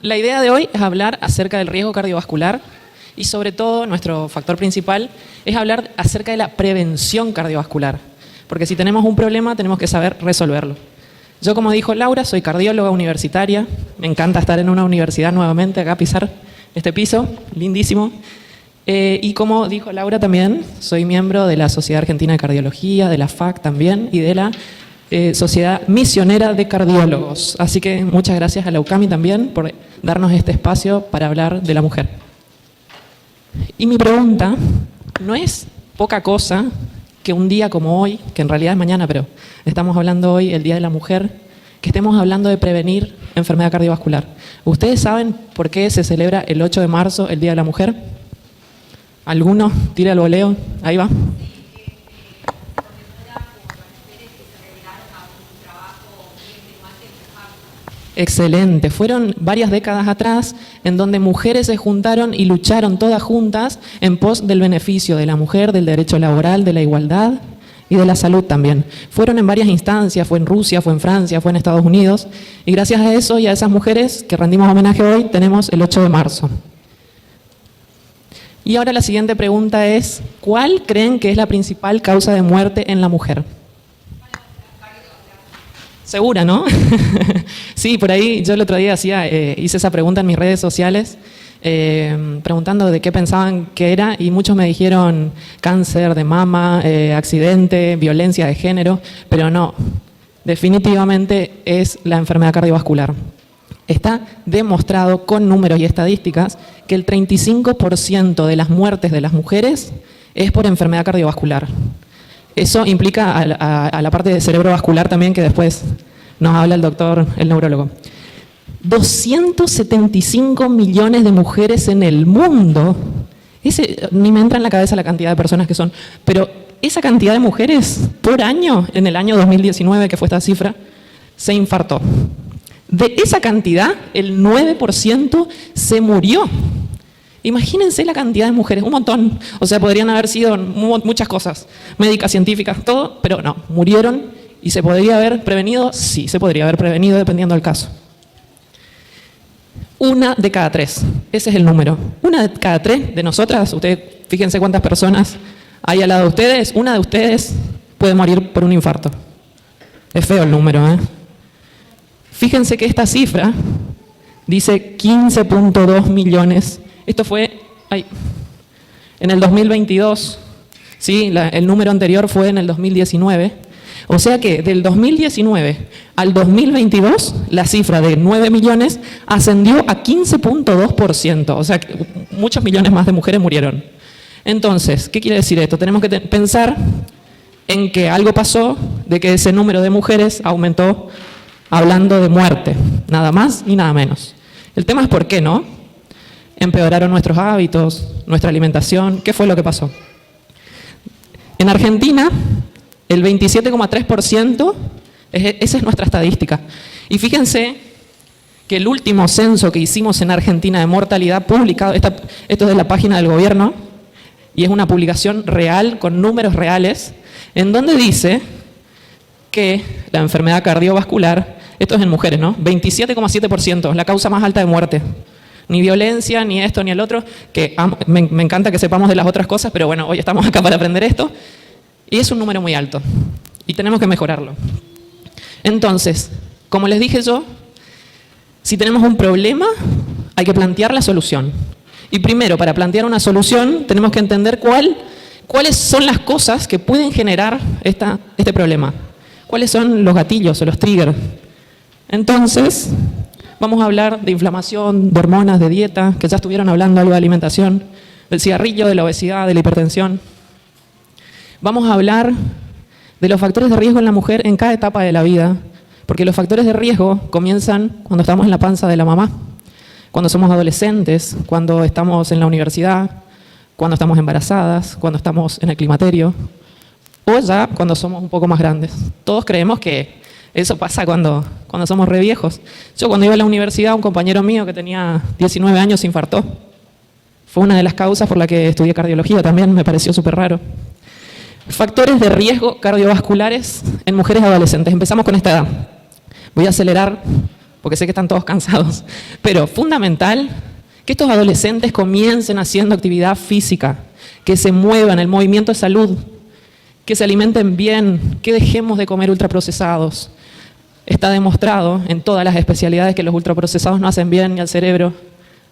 la idea de hoy es hablar acerca del riesgo cardiovascular y sobre todo nuestro factor principal es hablar acerca de la prevención cardiovascular, porque si tenemos un problema tenemos que saber resolverlo. Yo, como dijo Laura, soy cardióloga universitaria, me encanta estar en una universidad nuevamente, acá pisar este piso, lindísimo. Y como dijo Laura también, soy miembro de la Sociedad Argentina de Cardiología, de la FAC también y de la Sociedad Misionera de Cardiólogos. Así que muchas gracias a la UCAMI también por darnos este espacio para hablar de la mujer. Y mi pregunta, no es poca cosa que un día como hoy, que en realidad es mañana, pero estamos hablando hoy, el Día de la Mujer, que estemos hablando de prevenir enfermedad cardiovascular. ¿Ustedes saben por qué se celebra el 8 de marzo, el Día de la Mujer? ¿Alguno? Tira el voleo, ahí va. Excelente. Fueron varias décadas atrás en donde mujeres se juntaron y lucharon todas juntas en pos del beneficio de la mujer, del derecho laboral, de la igualdad y de la salud también. Fueron en varias instancias, fue en Rusia, fue en Francia, fue en Estados Unidos, y gracias a eso y a esas mujeres que rendimos homenaje hoy tenemos el 8 de marzo. Y ahora la siguiente pregunta es, ¿cuál creen que es la principal causa de muerte en la mujer? Segura, ¿no? Sí, por ahí yo el otro día hice esa pregunta en mis redes sociales, preguntando de qué pensaban que era, y muchos me dijeron cáncer de mama, accidente, violencia de género, pero no, definitivamente es la enfermedad cardiovascular. Está demostrado con números y estadísticas que el 35% de las muertes de las mujeres es por enfermedad cardiovascular. Eso implica a la parte de cerebrovascular también, que después nos habla el doctor, el neurólogo. 275 millones de mujeres en el mundo. Ni me entra en la cabeza la cantidad de personas que son, pero esa cantidad de mujeres por año, en el año 2019, que fue esta cifra, se infartó. De esa cantidad, el 9% se murió. Imagínense la cantidad de mujeres, un montón. O sea, podrían haber sido muchas cosas, médicas, científicas, todo, pero no, murieron. ¿Y se podría haber prevenido? Sí, se podría haber prevenido dependiendo del caso. 1 de cada 3, ese es el número. 1 de cada 3 de nosotras, ustedes fíjense cuántas personas hay al lado de ustedes, 1 de ustedes puede morir por un infarto. Es feo el número, ¿eh? Fíjense que esta cifra dice 15.2 millones. Esto fue en el 2022, ¿sí? El número anterior fue en el 2019. O sea que del 2019 al 2022, la cifra de 9 millones ascendió a 15.2%. O sea que muchos millones más de mujeres murieron. Entonces, ¿qué quiere decir esto? Tenemos que pensar en que algo pasó, de que ese número de mujeres aumentó hablando de muerte, nada más ni nada menos. El tema es por qué, ¿no? Empeoraron nuestros hábitos, nuestra alimentación. ¿Qué fue lo que pasó? En Argentina, el 27,3%, esa es nuestra estadística. Y fíjense que el último censo que hicimos en Argentina de mortalidad publicado, esto es de la página del gobierno, y es una publicación real, con números reales, en donde dice que la enfermedad cardiovascular, esto es en mujeres, ¿no? 27,7%, la causa más alta de muerte. Ni violencia, ni esto, ni el otro, que me encanta que sepamos de las otras cosas, pero bueno, hoy estamos acá para aprender esto. Y es un número muy alto, y tenemos que mejorarlo. Entonces, como les dije yo, si tenemos un problema, hay que plantear la solución. Y primero, para plantear una solución, tenemos que entender cuáles son las cosas que pueden generar este problema. ¿Cuáles son los gatillos o los triggers? Entonces, vamos a hablar de inflamación, de hormonas, de dieta, que ya estuvieron hablando algo de alimentación, del cigarrillo, de la obesidad, de la hipertensión. Vamos a hablar de los factores de riesgo en la mujer en cada etapa de la vida, porque los factores de riesgo comienzan cuando estamos en la panza de la mamá, cuando somos adolescentes, cuando estamos en la universidad, cuando estamos embarazadas, cuando estamos en el climaterio, o ya cuando somos un poco más grandes. Todos creemos que eso pasa cuando somos re viejos. Yo cuando iba a la universidad, un compañero mío que tenía 19 años se infartó. Fue una de las causas por la que estudié cardiología también, me pareció súper raro. Factores de riesgo cardiovasculares en mujeres adolescentes. Empezamos con esta edad. Voy a acelerar porque sé que están todos cansados, pero fundamental que estos adolescentes comiencen haciendo actividad física, que se muevan, el movimiento de salud, que se alimenten bien, que dejemos de comer ultraprocesados. Está demostrado en todas las especialidades que los ultraprocesados no hacen bien ni al cerebro,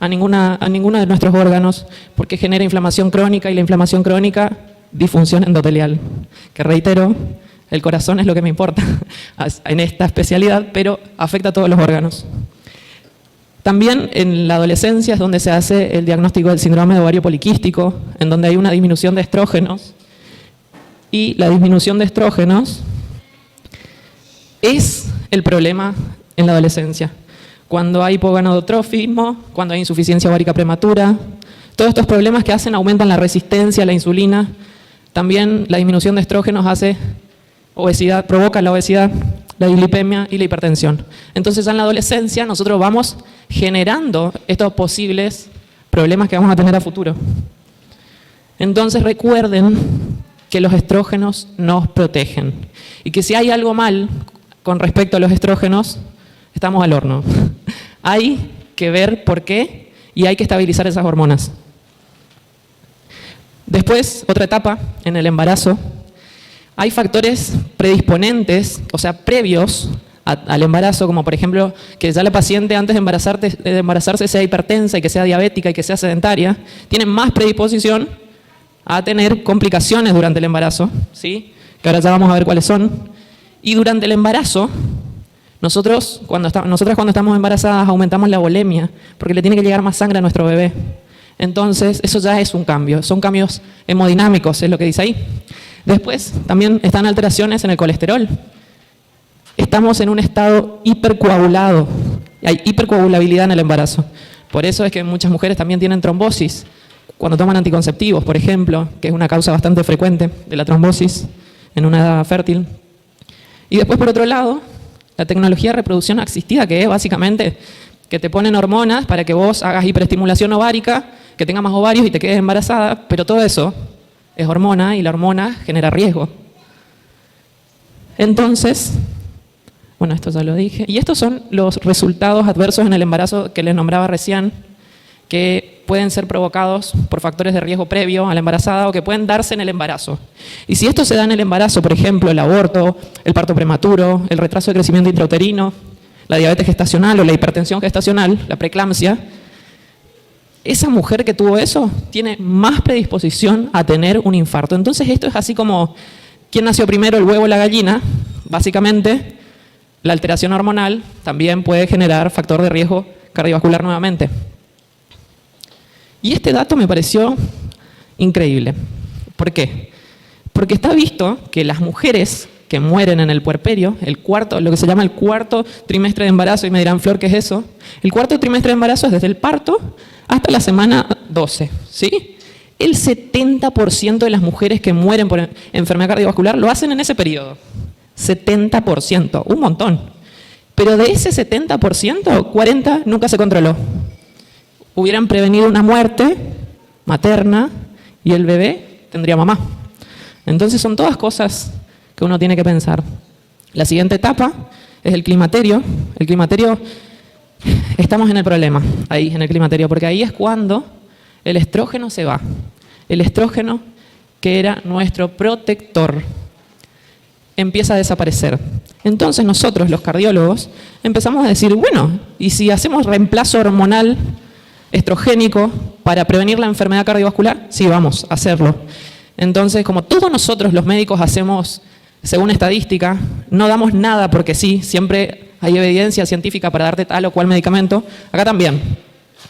a ninguno de nuestros órganos, porque genera inflamación crónica y la inflamación crónica, disfunción endotelial, que reitero, el corazón es lo que me importa en esta especialidad, pero afecta a todos los órganos. También en la adolescencia es donde se hace el diagnóstico del síndrome de ovario poliquístico, en donde hay una disminución de estrógenos, y la disminución de estrógenos es el problema en la adolescencia. Cuando hay hipogonadotrofismo, cuando hay insuficiencia ovárica prematura, todos estos problemas que aumentan la resistencia a la insulina. También la disminución de estrógenos hace obesidad, provoca la obesidad, la dislipemia y la hipertensión. Entonces en la adolescencia nosotros vamos generando estos posibles problemas que vamos a tener a futuro. Entonces recuerden que los estrógenos nos protegen y que si hay algo mal con respecto a los estrógenos, estamos al horno. Hay que ver por qué y hay que estabilizar esas hormonas. Después, otra etapa en el embarazo, hay factores predisponentes, o sea, previos al embarazo, como por ejemplo que ya la paciente antes de embarazarse sea hipertensa y que sea diabética y que sea sedentaria, tienen más predisposición a tener complicaciones durante el embarazo, ¿sí? Que ahora ya vamos a ver cuáles son. Y durante el embarazo, nosotras cuando estamos embarazadas aumentamos la volemia, porque le tiene que llegar más sangre a nuestro bebé. Entonces, eso ya es un cambio, son cambios hemodinámicos, es lo que dice ahí. Después, también están alteraciones en el colesterol. Estamos en un estado hipercoagulado, hay hipercoagulabilidad en el embarazo. Por eso es que muchas mujeres también tienen trombosis cuando toman anticonceptivos, por ejemplo, que es una causa bastante frecuente de la trombosis en una edad fértil. Y después, por otro lado, la tecnología de reproducción asistida, que es básicamente que te ponen hormonas para que vos hagas hiperestimulación ovárica, que tengas más ovarios y te quedes embarazada, pero todo eso es hormona y la hormona genera riesgo. Entonces, bueno, esto ya lo dije. Y estos son los resultados adversos en el embarazo que les nombraba recién, que pueden ser provocados por factores de riesgo previo a la embarazada o que pueden darse en el embarazo. Y si esto se da en el embarazo, por ejemplo, el aborto, el parto prematuro, el retraso de crecimiento intrauterino, la diabetes gestacional o la hipertensión gestacional, la preeclampsia, esa mujer que tuvo eso tiene más predisposición a tener un infarto. Entonces esto es así como, ¿quién nació primero, el huevo o la gallina? Básicamente, la alteración hormonal también puede generar factor de riesgo cardiovascular nuevamente. Y este dato me pareció increíble. ¿Por qué? Porque está visto que las mujeres que mueren en el puerperio, lo que se llama el cuarto trimestre de embarazo, y me dirán, Flor, ¿qué es eso? El cuarto trimestre de embarazo es desde el parto hasta la semana 12, ¿sí? El 70% de las mujeres que mueren por enfermedad cardiovascular lo hacen en ese periodo. 70%, un montón. Pero de ese 70%, 40% nunca se controló. Hubieran prevenido una muerte materna y el bebé tendría mamá. Entonces son todas cosas que uno tiene que pensar. La siguiente etapa es el climaterio. El climaterio, estamos en el problema, ahí en el climaterio, porque ahí es cuando el estrógeno se va. El estrógeno, que era nuestro protector, empieza a desaparecer. Entonces nosotros, los cardiólogos, empezamos a decir, bueno, ¿y si hacemos reemplazo hormonal estrogénico para prevenir la enfermedad cardiovascular? Sí, vamos a hacerlo. Entonces, como todos nosotros los médicos hacemos, según estadística, no damos nada porque sí, siempre hay evidencia científica para darte tal o cual medicamento, acá también.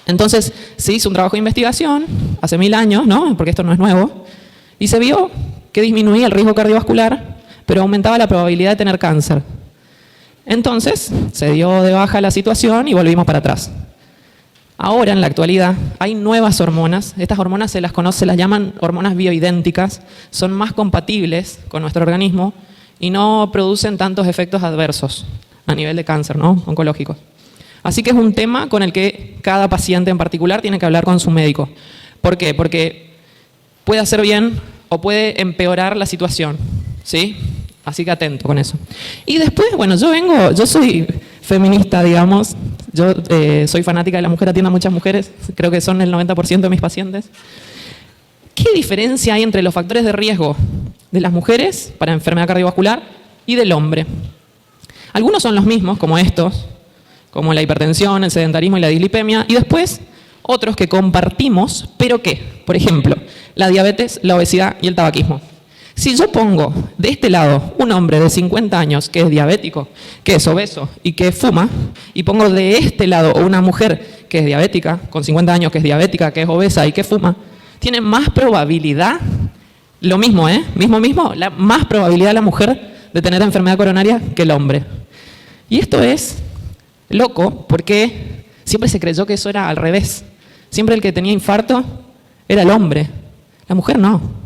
Entonces, se hizo un trabajo de investigación hace 1000 años, ¿no? Porque esto no es nuevo, y se vio que disminuía el riesgo cardiovascular, pero aumentaba la probabilidad de tener cáncer. Entonces, se dio de baja la situación y volvimos para atrás. Ahora, en la actualidad, hay nuevas hormonas. Estas hormonas se las llaman hormonas bioidénticas. Son más compatibles con nuestro organismo y no producen tantos efectos adversos a nivel de cáncer, ¿no? Oncológicos. Así que es un tema con el que cada paciente en particular tiene que hablar con su médico. ¿Por qué? Porque puede hacer bien o puede empeorar la situación, ¿sí? Así que atento con eso. Y después, bueno, yo soy feminista, digamos. Yo soy fanática de la mujer, atiendo a muchas mujeres. Creo que son el 90% de mis pacientes. ¿Qué diferencia hay entre los factores de riesgo de las mujeres para enfermedad cardiovascular y del hombre? Algunos son los mismos, como estos, como la hipertensión, el sedentarismo y la dislipemia. Y después, otros que compartimos, pero ¿qué? Por ejemplo, la diabetes, la obesidad y el tabaquismo. Si yo pongo de este lado un hombre de 50 años que es diabético, que es obeso y que fuma, y pongo de este lado una mujer que es diabética, con 50 años que es diabética, que es obesa y que fuma, tiene más probabilidad, lo mismo, la más probabilidad la mujer de tener enfermedad coronaria que el hombre. Y esto es loco porque siempre se creyó que eso era al revés. Siempre el que tenía infarto era el hombre, la mujer no.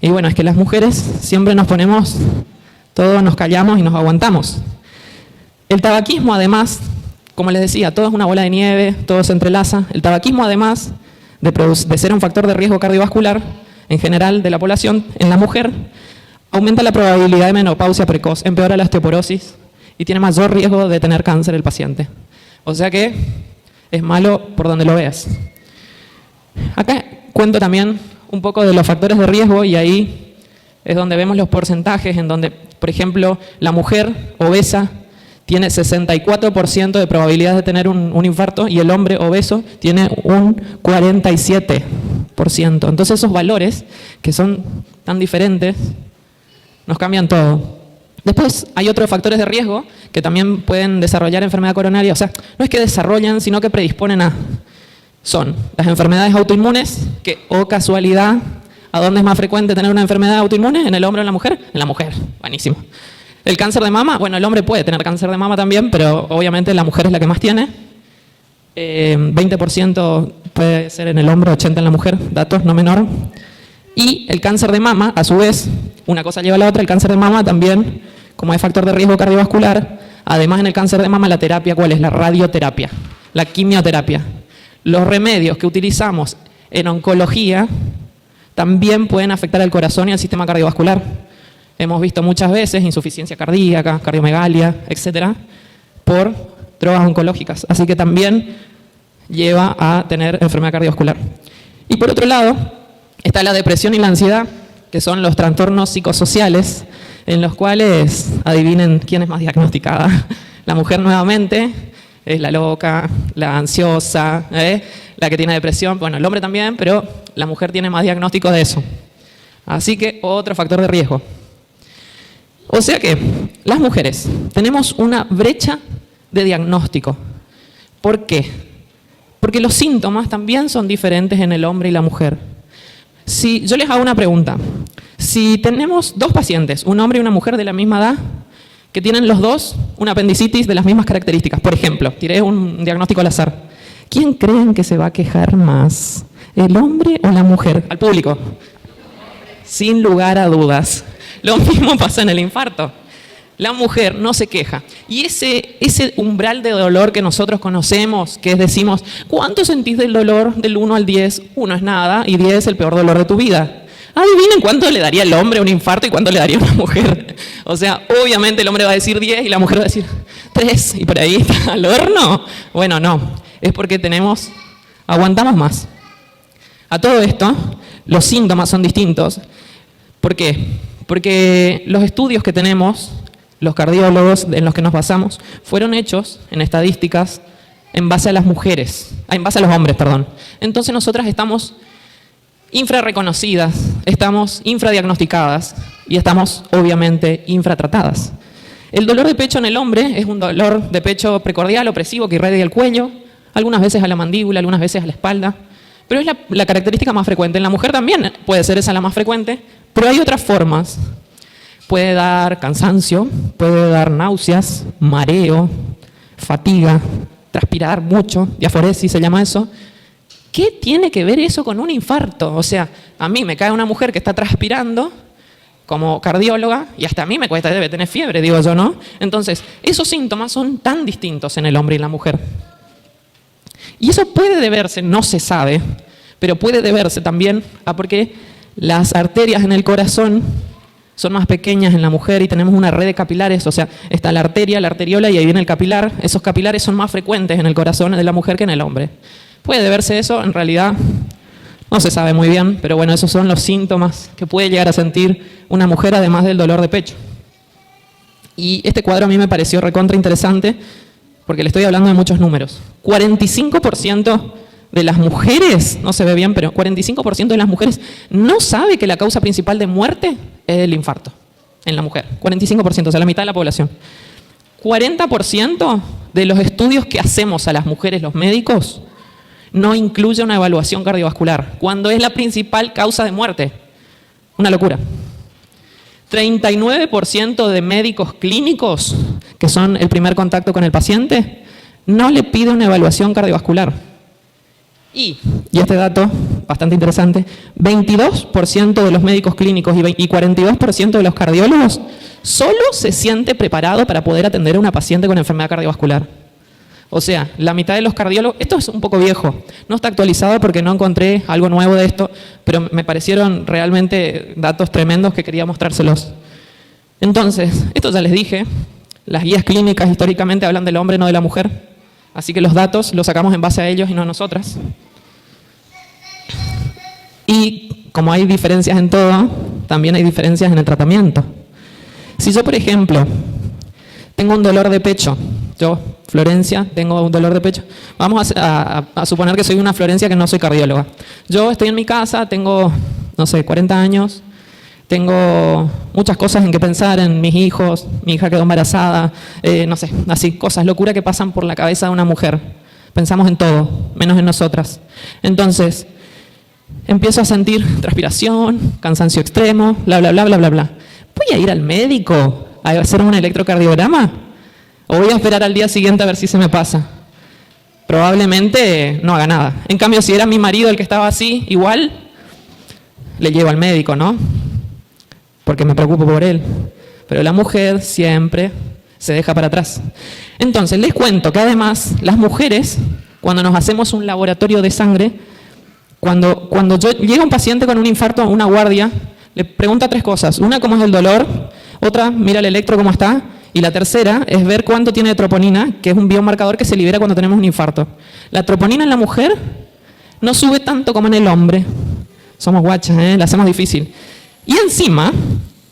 Y bueno, es que las mujeres siempre nos ponemos, todos nos callamos y nos aguantamos. El tabaquismo además, como les decía, todo es una bola de nieve, todo se entrelaza. El tabaquismo además de ser un factor de riesgo cardiovascular en general de la población, en la mujer, aumenta la probabilidad de menopausia precoz, empeora la osteoporosis y tiene mayor riesgo de tener cáncer el paciente. O sea que es malo por donde lo veas. Acá cuento también un poco de los factores de riesgo y ahí es donde vemos los porcentajes en donde, por ejemplo, la mujer obesa tiene 64% de probabilidad de tener un infarto y el hombre obeso tiene un 47%. Entonces esos valores, que son tan diferentes, nos cambian todo. Después hay otros factores de riesgo que también pueden desarrollar enfermedad coronaria. O sea, no es que desarrollan, sino que predisponen a... Son las enfermedades autoinmunes, que, oh casualidad, ¿a dónde es más frecuente tener una enfermedad autoinmune? ¿En el hombre o en la mujer? En la mujer, buenísimo. El cáncer de mama, bueno, el hombre puede tener cáncer de mama también, pero obviamente la mujer es la que más tiene. 20% puede ser en el hombre, 80% en la mujer, datos no menor. Y el cáncer de mama, a su vez, una cosa lleva a la otra, el cáncer de mama también, como es factor de riesgo cardiovascular, además en el cáncer de mama la terapia, ¿cuál es? La radioterapia, la quimioterapia. Los remedios que utilizamos en oncología también pueden afectar al corazón y al sistema cardiovascular. Hemos visto muchas veces insuficiencia cardíaca, cardiomegalia, etcétera, por drogas oncológicas. Así que también lleva a tener enfermedad cardiovascular. Y por otro lado, está la depresión y la ansiedad, que son los trastornos psicosociales, en los cuales, adivinen quién es más diagnosticada. La mujer nuevamente es la loca, la ansiosa, la que tiene depresión. Bueno, el hombre también, pero la mujer tiene más diagnóstico de eso. Así que otro factor de riesgo. O sea que las mujeres tenemos una brecha de diagnóstico. ¿Por qué? Porque los síntomas también son diferentes en el hombre y la mujer. Si yo les hago una pregunta, si tenemos dos pacientes, un hombre y una mujer de la misma edad, que tienen los dos una apendicitis de las mismas características, por ejemplo, tiré un diagnóstico al azar, ¿quién creen que se va a quejar más? ¿El hombre o la mujer? Al público. Sin lugar a dudas. Lo mismo pasa en el infarto. La mujer no se queja. Y ese umbral de dolor que nosotros conocemos, que es decimos, ¿cuánto sentís del dolor del 1 al 10? 1 es nada y 10 es el peor dolor de tu vida. Adivinen cuánto le daría el hombre a un infarto y cuánto le daría a una mujer. O sea, obviamente el hombre va a decir 10 y la mujer va a decir 3 y por ahí está al horno. Bueno, no. Es porque aguantamos más. A todo esto, los síntomas son distintos. ¿Por qué? Porque los estudios que tenemos, los cardiólogos en los que nos basamos, fueron hechos en estadísticas en base a las mujeres, en base a los hombres, perdón. Entonces nosotras estamos infrarreconocidas, estamos infradiagnosticadas y estamos obviamente infratratadas. El dolor de pecho en el hombre es un dolor de pecho precordial, opresivo, que irradia el cuello, algunas veces a la mandíbula, algunas veces a la espalda, pero es la característica más frecuente. En la mujer también puede ser esa la más frecuente, pero hay otras formas. Puede dar cansancio, puede dar náuseas, mareo, fatiga, transpirar mucho, diaforesis se llama eso. ¿Qué tiene que ver eso con un infarto? O sea, a mí me cae una mujer que está transpirando como cardióloga y hasta a mí me cuesta, debe tener fiebre, digo yo, ¿no? Entonces, esos síntomas son tan distintos en el hombre y la mujer. Y eso puede deberse, no se sabe, pero puede deberse también a porque las arterias en el corazón son más pequeñas en la mujer y tenemos una red de capilares, o sea, está la arteria, la arteriola y ahí viene el capilar. Esos capilares son más frecuentes en el corazón de la mujer que en el hombre. Puede deberse eso, en realidad no se sabe muy bien, pero bueno, esos son los síntomas que puede llegar a sentir una mujer además del dolor de pecho. Y este cuadro a mí me pareció recontra interesante porque le estoy hablando de muchos números. 45% de las mujeres, no se ve bien, pero 45% de las mujeres no sabe que la causa principal de muerte es el infarto en la mujer. 45%, o sea, la mitad de la población. 40% de los estudios que hacemos a las mujeres, los médicos, no incluye una evaluación cardiovascular, cuando es la principal causa de muerte. Una locura. 39% de médicos clínicos, que son el primer contacto con el paciente, no le pide una evaluación cardiovascular. Y este dato, bastante interesante, 22% de los médicos clínicos y 42% de los cardiólogos solo se siente preparado para poder atender a una paciente con enfermedad cardiovascular. O sea, la mitad de los cardiólogos, esto es un poco viejo, no está actualizado porque no encontré algo nuevo de esto, pero me parecieron realmente datos tremendos que quería mostrárselos. Entonces, esto ya les dije, las guías clínicas históricamente hablan del hombre, no de la mujer, así que los datos los sacamos en base a ellos y no a nosotras. Y como hay diferencias en todo, también hay diferencias en el tratamiento. Si yo, por ejemplo, tengo un dolor de pecho, yo, Florencia, tengo un dolor de pecho. Vamos a suponer que soy una Florencia que no soy cardióloga. Yo estoy en mi casa, tengo, no sé, 40 años, tengo muchas cosas en que pensar, en mis hijos, mi hija quedó embarazada, no sé, así, cosas, locura que pasan por la cabeza de una mujer. Pensamos en todo, menos en nosotras. Entonces, empiezo a sentir transpiración, cansancio extremo, bla, bla, bla, bla, bla, bla. ¿Voy a ir al médico a hacer un electrocardiograma? ¿O voy a esperar al día siguiente a ver si se me pasa? Probablemente no haga nada. En cambio, si era mi marido el que estaba así, igual le llevo al médico, ¿no? Porque me preocupo por él. Pero la mujer siempre se deja para atrás. Entonces, les cuento que además las mujeres, cuando nos hacemos un laboratorio de sangre, cuando llega un paciente con un infarto a una guardia, le pregunta 3 cosas. Una, ¿cómo es el dolor? Otra, mira el electro, ¿cómo está? Y la tercera es ver cuánto tiene de troponina, que es un biomarcador que se libera cuando tenemos un infarto. La troponina en la mujer no sube tanto como en el hombre. Somos guachas, la hacemos difícil. Y encima,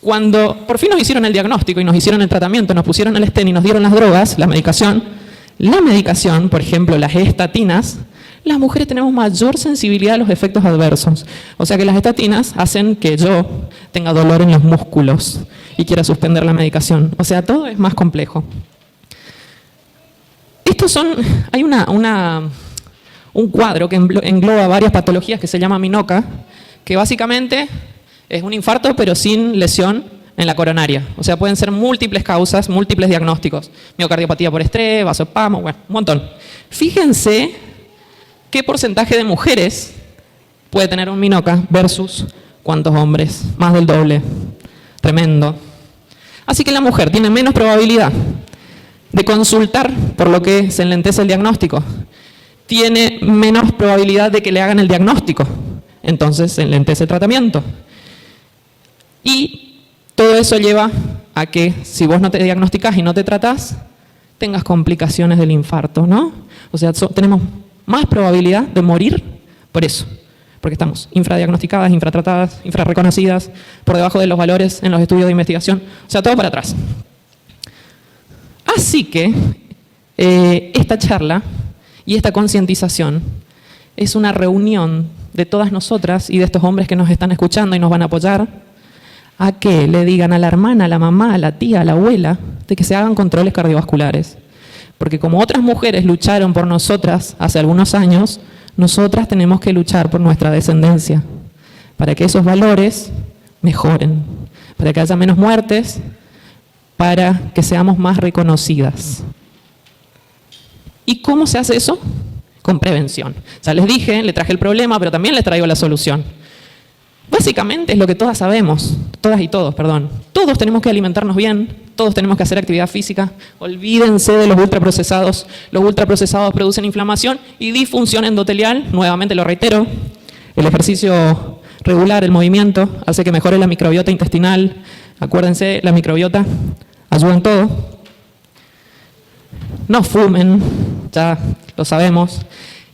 cuando por fin nos hicieron el diagnóstico y nos hicieron el tratamiento, nos pusieron el stent y nos dieron las drogas, la medicación, por ejemplo, las estatinas, las mujeres tenemos mayor sensibilidad a los efectos adversos. O sea que las estatinas hacen que yo tenga dolor en los músculos y quiera suspender la medicación. O sea, todo es más complejo. Hay un cuadro que engloba varias patologías que se llama Minoca, que básicamente es un infarto pero sin lesión en la coronaria. O sea, pueden ser múltiples causas, múltiples diagnósticos. Miocardiopatía por estrés, vasospasmo, bueno, un montón. Fíjense qué porcentaje de mujeres puede tener un Minoca versus cuántos hombres. Más del doble. Tremendo. Así que la mujer tiene menos probabilidad de consultar, por lo que se enlentece el diagnóstico. Tiene menos probabilidad de que le hagan el diagnóstico. Entonces se enlentece el tratamiento. Y todo eso lleva a que si vos no te diagnosticás y no te tratás, tengas complicaciones del infarto, ¿no? O sea, tenemos más probabilidad de morir por eso. Porque estamos infradiagnosticadas, infratratadas, infrarreconocidas, por debajo de los valores en los estudios de investigación. O sea, todo para atrás. Así que esta charla y esta concientización es una reunión de todas nosotras y de estos hombres que nos están escuchando y nos van a apoyar, a que le digan a la hermana, a la mamá, a la tía, a la abuela, de que se hagan controles cardiovasculares. Porque como otras mujeres lucharon por nosotras hace algunos años, nosotras tenemos que luchar por nuestra descendencia, para que esos valores mejoren, para que haya menos muertes, para que seamos más reconocidas. ¿Y cómo se hace eso? Con prevención. Ya les dije, les traje el problema, pero también les traigo la solución. Básicamente es lo que todas sabemos, todas y todos, perdón. Todos tenemos que alimentarnos bien, todos tenemos que hacer actividad física. Olvídense de los ultraprocesados. Los ultraprocesados producen inflamación y disfunción endotelial. Nuevamente lo reitero, el ejercicio regular, el movimiento, hace que mejore la microbiota intestinal, Acuérdense, la microbiota ayuda en todo. No fumen, ya lo sabemos.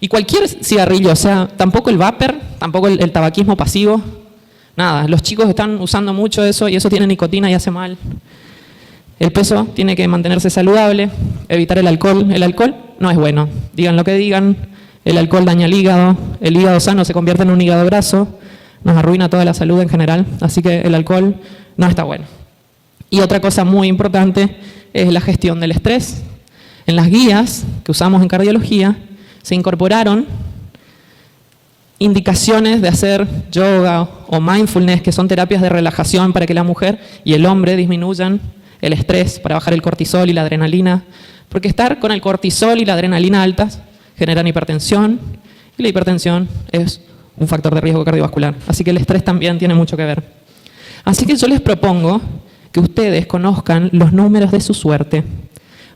Y cualquier cigarrillo, o sea, tampoco el vapor, tampoco el tabaquismo pasivo, nada. Los chicos están usando mucho eso y eso tiene nicotina y hace mal. El peso tiene que mantenerse saludable, evitar el alcohol. El alcohol no es bueno, digan lo que digan, el alcohol daña el hígado sano se convierte en un hígado graso, nos arruina toda la salud en general, así que el alcohol no está bueno. Y otra cosa muy importante es la gestión del estrés. En las guías que usamos en cardiología se incorporaron indicaciones de hacer yoga o mindfulness, que son terapias de relajación para que la mujer y el hombre disminuyan el estrés, para bajar el cortisol y la adrenalina, porque estar con el cortisol y la adrenalina altas generan hipertensión, y la hipertensión es un factor de riesgo cardiovascular. Así que el estrés también tiene mucho que ver. Así que yo les propongo que ustedes conozcan los números de su suerte.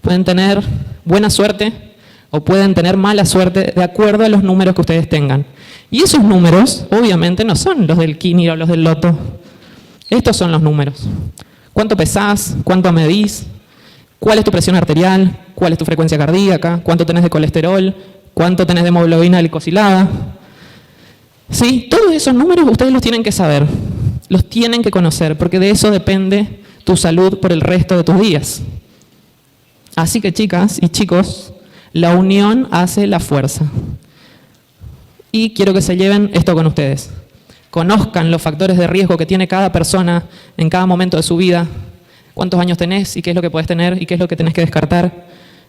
Pueden tener buena suerte o pueden tener mala suerte de acuerdo a los números que ustedes tengan. Y esos números, obviamente, no son los del Kini o los del Loto. Estos son los números. ¿Cuánto pesás? ¿Cuánto medís? ¿Cuál es tu presión arterial? ¿Cuál es tu frecuencia cardíaca? ¿Cuánto tenés de colesterol? ¿Cuánto tenés de hemoglobina glicosilada? ¿Sí? Todos esos números ustedes los tienen que saber, los tienen que conocer, porque de eso depende tu salud por el resto de tus días. Así que, chicas y chicos, la unión hace la fuerza. Y quiero que se lleven esto con ustedes. Conozcan los factores de riesgo que tiene cada persona en cada momento de su vida. Cuántos años tenés y qué es lo que podés tener y qué es lo que tenés que descartar.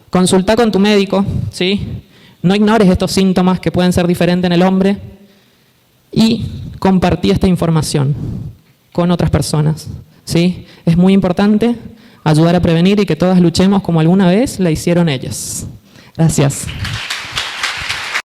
Consultá con tu médico, ¿sí? No ignores estos síntomas que pueden ser diferentes en el hombre. Y compartí esta información con otras personas, ¿sí? Es muy importante ayudar a prevenir y que todas luchemos como alguna vez la hicieron ellas. Gracias.